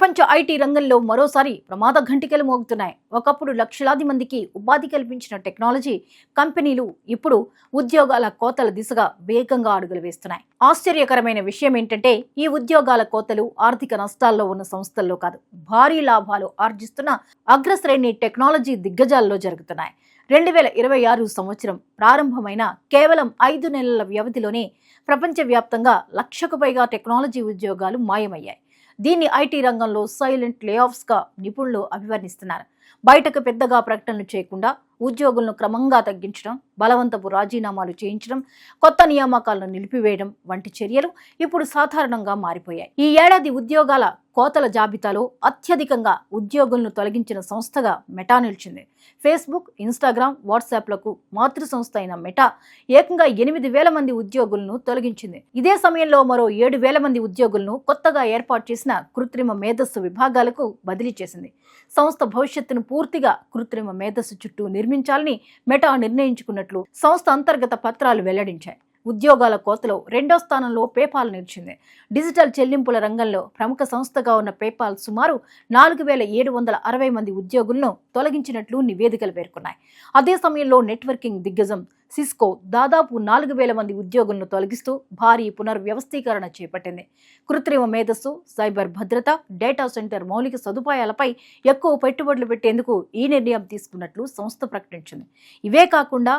ప్రపంచ ఐటీ రంగంలో మరోసారి ప్రమాద ఘంటికలు మోగుతున్నాయి. ఒకప్పుడు లక్షలాది మందికి ఉపాధి కల్పించిన టెక్నాలజీ కంపెనీలు ఇప్పుడు ఉద్యోగాల కోతల దిశగా వేగంగా అడుగులు వేస్తున్నాయి. ఆశ్చర్యకరమైన విషయం ఏంటంటే ఈ ఉద్యోగాల కోతలు ఆర్థిక నష్టాల్లో ఉన్న సంస్థల్లో కాదు, భారీ లాభాలు ఆర్జిస్తున్న అగ్రశ్రేణి టెక్నాలజీ దిగ్గజాల్లో జరుగుతున్నాయి. 2026 సంవత్సరం ప్రారంభమైన కేవలం 5 నెలల వ్యవధిలోనే ప్రపంచవ్యాప్తంగా 1,00,000కు పైగా టెక్నాలజీ ఉద్యోగాలు మాయమయ్యాయి. దీన్ని ఐటీ రంగంలో సైలెంట్ లేఆఫ్స్గా నిపుణులు అభివర్ణిస్తున్నారు. బయటకు పెద్దగా ప్రకటనలు చేయకుండా ఉద్యోగులను క్రమంగా తగ్గించడం, బలవంతపు రాజీనామాలు చేయించడం, కొత్త నియామకాలను నిలిపివేయడం వంటి చర్యలు ఇప్పుడు సాధారణంగా మారిపోయాయి. ఈ ఏడాది ఉద్యోగాల కోతల జాబితాలో అత్యధికంగా ఉద్యోగులను తొలగించిన సంస్థగా మెటా నిలిచింది. ఫేస్బుక్, ఇన్స్టాగ్రామ్, వాట్సాప్లకు మాతృ సంస్థ అయిన మెటా ఏకంగా 8,000 మంది ఉద్యోగులను తొలగించింది. ఇదే సమయంలో మరో 7,000 మంది ఉద్యోగులను కొత్తగా ఏర్పాటు చేసిన కృత్రిమ మేధస్సు విభాగాలకు బదిలీ చేసింది. సంస్థ భవిష్యత్తును పూర్తిగా కృత్రిమ మేధస్సు చుట్టూ నిర్మించాలని మెటా నిర్ణయించుకున్నట్లు సంస్థ అంతర్గత పత్రాలు వెల్లడించాయి. ఉద్యోగాల కోతలో 2వ స్థానంలో పేపాల్ నిలిచింది. డిజిటల్ చెల్లింపుల రంగంలో ప్రముఖ సంస్థగా ఉన్న పేపాల్ సుమారు 4,760 మంది ఉద్యోగులను తొలగించినట్లు నివేదికలు పేర్కొన్నాయి. అదే సమయంలో నెట్వర్కింగ్ దిగ్గజం సిస్కో దాదాపు 4,000 మంది ఉద్యోగులను తొలగిస్తూ భారీ పునర్వ్యవస్థీకరణ చేపట్టింది. కృత్రిమ మేధస్సు, సైబర్ భద్రత, డేటా సెంటర్ మౌలిక సదుపాయాలపై ఎక్కువ పెట్టుబడులు పెట్టేందుకు ఈ నిర్ణయం తీసుకున్నట్లు సంస్థ ప్రకటించింది. ఇవే కాకుండా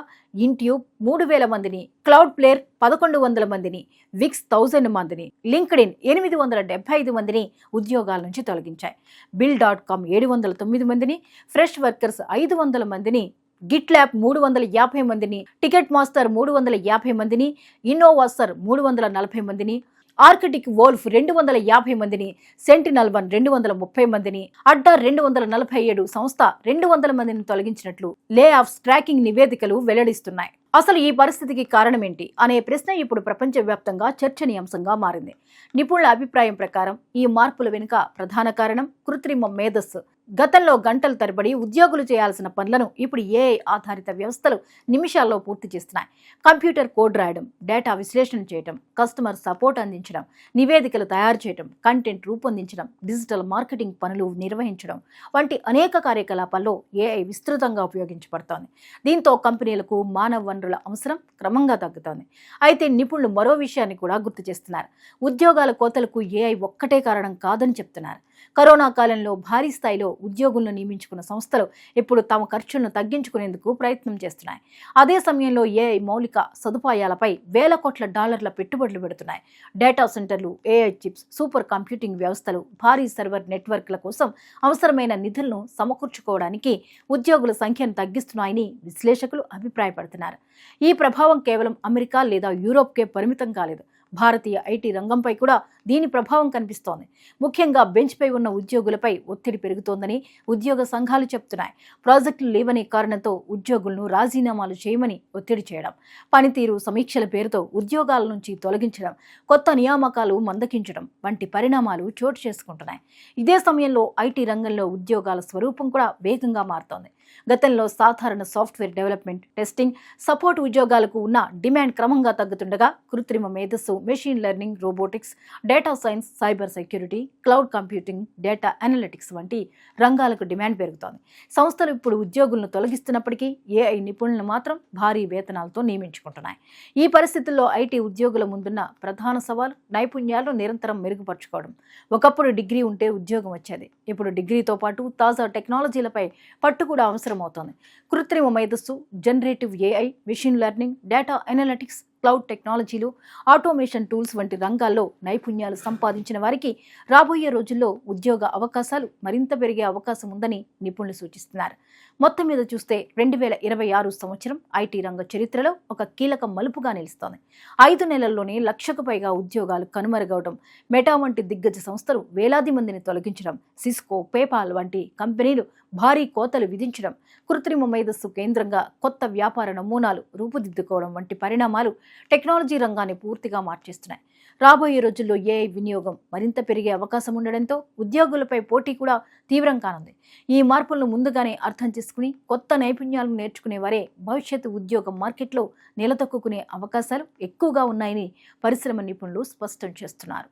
ఇన్ట్యూబ్ 3,000 మందిని, క్లౌడ్ ప్లేయర్ 1,100 మందిని, విక్స్ 1,000 మందిని, లింక్డ్ఇన్ 875 మందిని ఉద్యోగాల నుంచి తొలగించాయి. బిల్.com 709 మందిని, ఫ్రెష్ వర్కర్స్ 500 మందిని, గిట్ ల్యాబ్ 350 మందిని, టికెట్ మాస్టర్ 350 మందిని, ఇన్నోవాసర్ 340 మందిని, ఆర్కిటిక్ వోల్ఫ్ 250 మందిని, సెంటినల్-1 230 మందిని, అడ్డా 247 సంస్థ 200 మందిని తొలగించినట్లు లే ఆఫ్స్ ట్రాకింగ్ నివేదికలు వెల్లడిస్తున్నాయి. అసలు ఈ పరిస్థితికి కారణమేంటి అనే ప్రశ్న ఇప్పుడు ప్రపంచవ్యాప్తంగా చర్చనీయాంశంగా మారింది. నిపుణుల అభిప్రాయం ప్రకారం ఈ మార్పుల వెనుక ప్రధాన కారణం కృత్రిమ మేధస్సు. గతంలో గంటల తరబడి ఉద్యోగులు చేయాల్సిన పనులను ఇప్పుడు ఏఐ ఆధారిత వ్యవస్థలు నిమిషాల్లో పూర్తి చేస్తున్నాయి. కంప్యూటర్ కోడ్ రాయడం, డేటా విశ్లేషణ చేయడం, కస్టమర్ సపోర్ట్ అందించడం, నివేదికలు తయారు చేయడం, కంటెంట్ రూపొందించడం, డిజిటల్ మార్కెటింగ్ పనులు నిర్వహించడం వంటి అనేక కార్యకలాపాల్లో ఏఐ విస్తృతంగా ఉపయోగించబడుతోంది. దీంతో కంపెనీలకు మానవ వనరుల అవసరం క్రమంగా తగ్గుతోంది. అయితే నిపుణులు మరో విషయాన్ని కూడా గుర్తు చేస్తున్నారు. ఉద్యోగాల కోతలకు ఏఐ ఒక్కటే కారణం కాదని చెప్తున్నారు. కరోనా కాలంలో భారీ స్థాయిలో ఉద్యోగులను నియమించుకున్న సంస్థలు ఇప్పుడు తమ ఖర్చులను తగ్గించుకునేందుకు ప్రయత్నం చేస్తున్నాయి. అదే సమయంలో ఏఐ మౌలిక సదుపాయాలపై వేల కోట్ల డాలర్ల పెట్టుబడులు పెడుతున్నాయి. డేటా సెంటర్లు, ఏఐ చిప్స్, సూపర్ కంప్యూటింగ్ వ్యవస్థలు, భారీ సర్వర్ నెట్వర్క్ల కోసం అవసరమైన నిధులను సమకూర్చుకోవడానికి ఉద్యోగుల సంఖ్యను తగ్గిస్తున్నాయని విశ్లేషకులు అభిప్రాయపడుతున్నారు. ఈ ప్రభావం కేవలం అమెరికా లేదా యూరోప్కే పరిమితం కాలేదు. భారతీయ ఐటీ రంగంపై కూడా దీని ప్రభావం కనిపిస్తోంది. ముఖ్యంగా బెంచ్పై ఉన్న ఉద్యోగులపై ఒత్తిడి పెరుగుతోందని ఉద్యోగ సంఘాలు చెప్తున్నాయి. ప్రాజెక్టులు లేవనే కారణంతో ఉద్యోగులను రాజీనామాలు చేయమని ఒత్తిడి చేయడం, పనితీరు సమీక్షల పేరుతో ఉద్యోగాల నుంచి తొలగించడం, కొత్త నియామకాలు మందకించడం వంటి పరిణామాలు చోటు చేసుకుంటున్నాయి. ఇదే సమయంలో ఐటీ రంగంలో ఉద్యోగాల స్వరూపం కూడా వేగంగా మారుతోంది. గతంలో సాధారణ సాఫ్ట్వేర్ డెవలప్మెంట్, టెస్టింగ్, సపోర్ట్ ఉద్యోగాలకు ఉన్న డిమాండ్ క్రమంగా తగ్గుతుండగా కృత్రిమ మేధస్సు, machine learning, robotics, data science, cyber security, cloud computing, data analytics వంటి రంగాలకు డిమాండ్ పెరుగుతోంది. సంస్థలు ఇప్పుడు ఉద్యోగులను తొలగిస్తున్నప్పటికీ ఏఐ నిపుణులను మాత్రం భారీ వేతనాలతో నియమించుకుంటున్నాయి. ఈ పరిస్థితుల్లో ఐటీ ఉద్యోగుల ముందున్న ప్రధాన సవాలు నైపుణ్యాలను నిరంతరం మెరుగుపరుచుకోవడం. ఒకప్పుడు డిగ్రీ ఉంటే ఉద్యోగం వచ్చేది. ఇప్పుడు డిగ్రీతో పాటు తాజా టెక్నాలజీలపై పట్టు కూడా అవసరమవుతోంది. కృత్రిమ మేధస్సు, generative AI, machine learning, data analytics, cloud టెక్నాలజీలు, ఆటోమేషన్ టూల్స్ వంటి రంగాల్లో నైపుణ్యాలు సంపాదించిన వారికి రాబోయే రోజుల్లో ఉద్యోగ అవకాశాలు మరింత పెరిగే అవకాశం ఉందని నిపుణులు సూచిస్తున్నారు. మొత్తం మీద చూస్తే 2026 సంవత్సరం ఐటీ రంగ చరిత్రలో ఒక కీలక మలుపుగా నిలుస్తోంది. 5 నెలల్లోనే 1,00,000కు పైగా ఉద్యోగాలు కనుమరుగవడం, మెటా వంటి దిగ్గజ సంస్థలు వేలాది మందిని తొలగించడం, సిస్కో, పేపాల్ వంటి కంపెనీలు భారీ కోతలు విధించడం, కృత్రిమ మేధస్సు కేంద్రంగా కొత్త వ్యాపార నమూనాలు రూపుదిద్దుకోవడం వంటి పరిణామాలు టెక్నాలజీ రంగాన్ని పూర్తిగా మార్చేస్తున్నాయి. రాబోయే రోజుల్లో ఏఐ వినియోగం మరింత పెరిగే అవకాశం ఉండడంతో ఉద్యోగులపై పోటీ కూడా తీవ్రం కానుంది. ఈ మార్పులను ముందుగానే అర్థం చేసుకుని కొత్త నైపుణ్యాలను నేర్చుకునే వారే భవిష్యత్తు ఉద్యోగ మార్కెట్లో నిలదొక్కునే అవకాశాలు ఎక్కువగా ఉన్నాయని పరిశ్రమ నిపుణులు స్పష్టం చేస్తున్నారు.